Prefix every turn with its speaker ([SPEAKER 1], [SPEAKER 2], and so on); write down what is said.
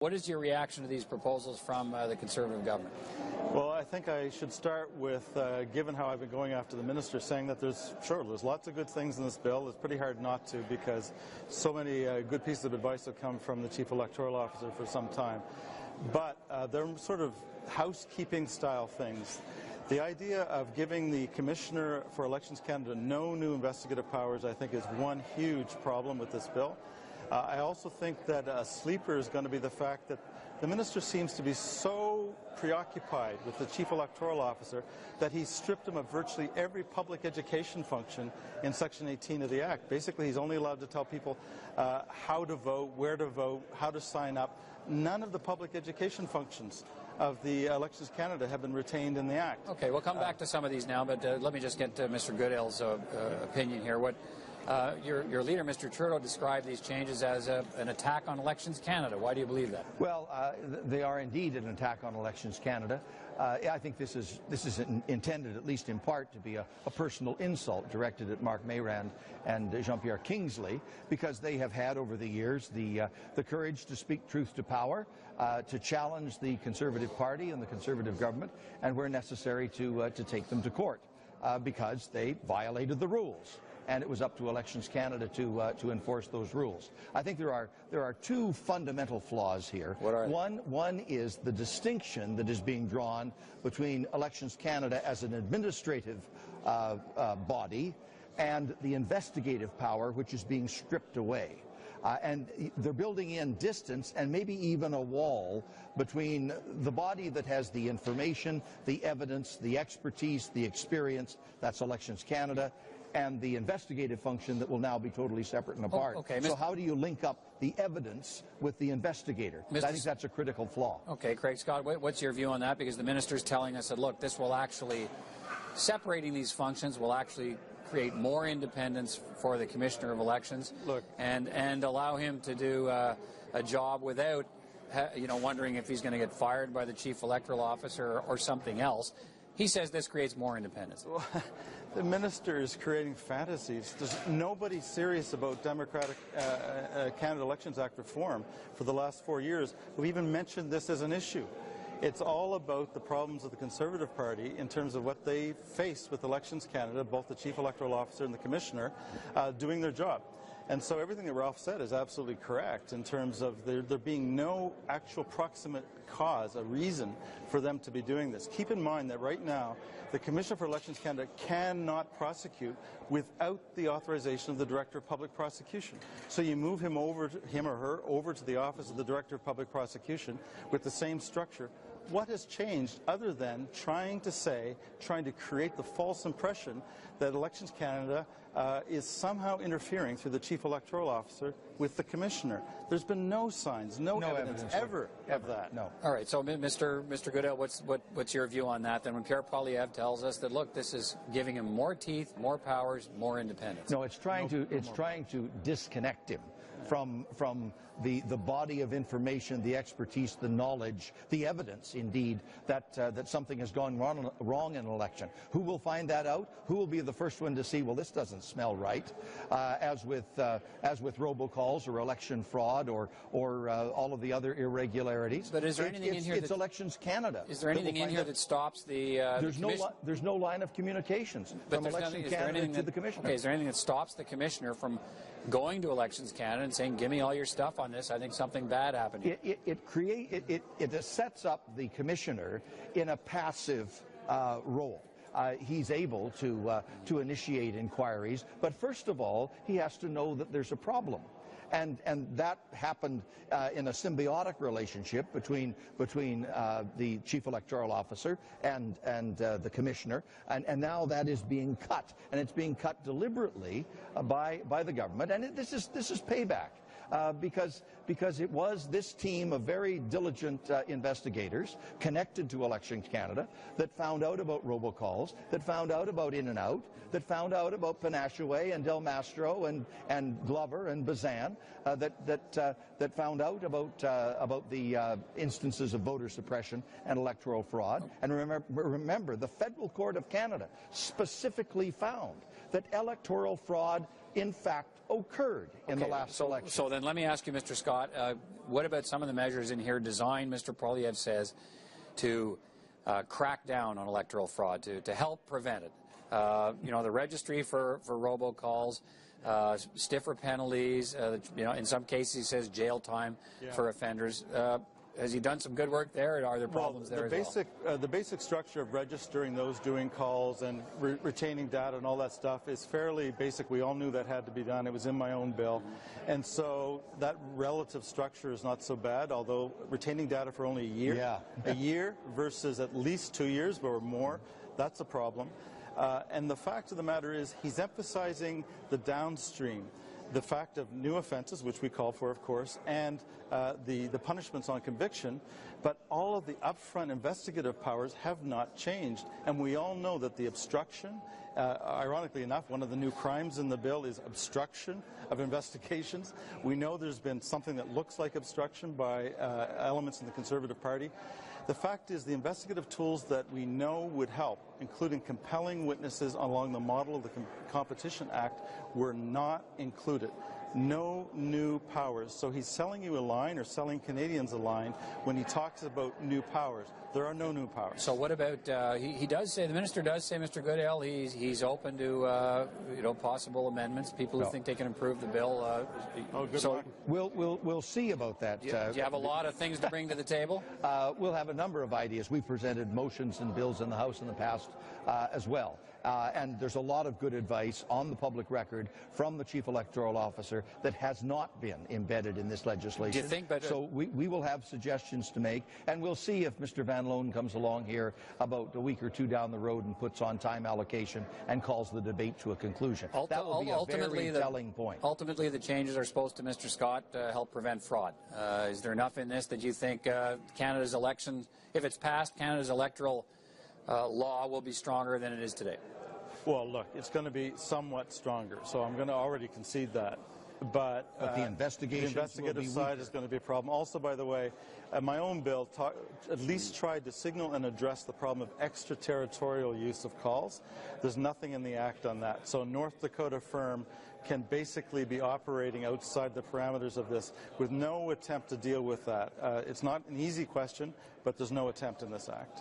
[SPEAKER 1] What is your reaction to these proposals from the Conservative government?
[SPEAKER 2] Well, I think I should start with, given how I've been going after the minister, saying that there's lots of good things in this bill. It's pretty hard not to, because so many good pieces of advice have come from the Chief Electoral Officer for some time. But they're sort of housekeeping style things. The idea of giving the Commissioner for Elections Canada no new investigative powers, I think, is one huge problem with this bill. I also think that a sleeper is going to be the fact that the minister seems to be so preoccupied with the Chief Electoral Officer that he's stripped him of virtually every public education function in Section 18 of the Act. Basically, he's only allowed to tell people how to vote, where to vote, how to sign up. None of the public education functions of the Elections Canada have been retained in the Act.
[SPEAKER 1] Okay, we'll come back to some of these now, but let me just get Mr. Goodale's opinion here. Your leader, Mr. Trudeau, described these changes as an attack on Elections Canada. Why do you believe that?
[SPEAKER 3] Well, they are indeed an attack on Elections Canada. I think this is intended, at least in part, to be a personal insult directed at Mark Mayrand and Jean-Pierre Kingsley, because they have had over the years the courage to speak truth to power, to challenge the Conservative Party and the Conservative government, and where necessary to take them to court because they violated the rules. And it was up to Elections Canada to enforce those rules. I think there are two fundamental flaws here.
[SPEAKER 1] What are they?
[SPEAKER 3] One is the distinction that is being drawn between Elections Canada as an administrative body and the investigative power, which is being stripped away. And they're building in distance and maybe even a wall between the body that has the information, the evidence, the expertise, the experience, that's Elections Canada, and the investigative function that will now be totally separate and apart.
[SPEAKER 1] Okay,
[SPEAKER 3] so how do you link up the evidence with the investigator? I think that's a critical flaw.
[SPEAKER 1] Okay, Craig Scott, what's your view on that? Because the minister's telling us that, look, this will actually, separating these functions will actually create more independence for the Commissioner of Elections, and allow him to do a job without, wondering if he's going to get fired by the Chief Electoral Officer or something else. He says this creates more independence.
[SPEAKER 2] Well, the minister is creating fantasies. There's nobody serious about Democratic Canada Elections Act reform for the last 4 years who even mentioned this as an issue. It's all about the problems of the Conservative Party in terms of what they face with Elections Canada, both the Chief Electoral Officer and the Commissioner, doing their job. And so everything that Ralph said is absolutely correct in terms of there being no actual proximate cause, a reason for them to be doing this. Keep in mind that right now, the Commissioner for Elections Canada cannot prosecute without the authorization of the Director of Public Prosecution. So you move him or her over to the Office of the Director of Public Prosecution with the same structure. What has changed other than trying to create the false impression that Elections Canada is somehow interfering through the Chief Electoral Officer with the Commissioner? There's been no signs, no evidence ever of that.
[SPEAKER 3] No.
[SPEAKER 1] All right, so Mr. Goodale, what's your view on that? Then when Pierre Poilievre tells us that, look, this is giving him more teeth, more powers, more independence.
[SPEAKER 3] No, it's trying to disconnect him from the body of information, the expertise, the knowledge, the evidence, indeed, that something has gone wrong in an election. Who will find that out? Who will be the first one to see, well, this doesn't smell right, as with robocalls or election fraud or all of the other irregularities?
[SPEAKER 1] But is there anything in here
[SPEAKER 3] it's Elections Canada.
[SPEAKER 1] Is there anything in here that stops the
[SPEAKER 3] there's no line of communications from Elections Canada to the Commissioner.
[SPEAKER 1] Okay, is there anything that stops the Commissioner from going to Elections Canada and saying, give me all your stuff on this, I think something bad happened here?
[SPEAKER 3] It sets up the Commissioner in a passive role. He's able to initiate inquiries, but first of all, he has to know that there's a problem. And that happened in a symbiotic relationship between the Chief Electoral Officer and the Commissioner, and now that is being cut, and it's being cut deliberately by the government, and this is payback. Because it was this team of very diligent investigators connected to Elections Canada that found out about robocalls, that found out about In-N-Out, that found out about Panashaway and Del Mastro and Glover and Bazan, that found out about the instances of voter suppression and electoral fraud. And remember, the Federal Court of Canada specifically found that electoral fraud in fact occurred in the last election.
[SPEAKER 1] So then let me ask you, Mr. Scott, what about some of the measures in here designed, Mr. Poilievre says, to crack down on electoral fraud, to help prevent it? You know, the registry for robocalls, stiffer penalties, you know, in some cases he says jail time for offenders. Has he done some good work there, or are there problems there as well?
[SPEAKER 2] The basic structure of registering those doing calls and retaining data and all that stuff is fairly basic. We all knew that had to be done. It was in my own bill. And so that relative structure is not so bad, although retaining data for only a year, a year versus at least 2 years or more, that's a problem. And the fact of the matter is he's emphasizing the downstream, the fact of new offenses, which we call for, of course, and the punishments on conviction, but all of the upfront investigative powers have not changed. And we all know that the obstruction, ironically enough, one of the new crimes in the bill is obstruction of investigations. We know there's been something that looks like obstruction by elements in the Conservative Party. The fact is the investigative tools that we know would help, including compelling witnesses along the model of the Competition Act, were not included. No new powers. So he's selling you a line, or selling Canadians a line, when he talks about new powers. There are no new powers.
[SPEAKER 1] So what about, he does say, the minister does say, Mr. Goodale, he's open to, you know, possible amendments, people who think they can improve the bill. So
[SPEAKER 3] we'll see about that.
[SPEAKER 1] Do you have a lot of things to bring to the table?
[SPEAKER 3] We'll have a number of ideas. We've presented motions and bills in the House in the past as well. And there's a lot of good advice on the public record from the Chief Electoral Officer that has not been embedded in this legislation.
[SPEAKER 1] Do you think,
[SPEAKER 3] so we will have suggestions to make, and we'll see if Mr. Van Loan comes along here about a week or two down the road and puts on time allocation and calls the debate to a conclusion. That will be a very telling point.
[SPEAKER 1] Ultimately, the changes are supposed to, Mr. Scott, help prevent fraud. Is there enough in this that you think Canada's election, if it's passed, Canada's electoral law will be stronger than it is today?
[SPEAKER 2] Well, look, it's going to be somewhat stronger, so I'm going to already concede that. But
[SPEAKER 3] the investigative
[SPEAKER 2] side is going to be a problem. Also, by the way, my own bill at least tried to signal and address the problem of extraterritorial use of calls. There's nothing in the Act on that. So North Dakota firm can basically be operating outside the parameters of this with no attempt to deal with that. It's not an easy question, but there's no attempt in this Act.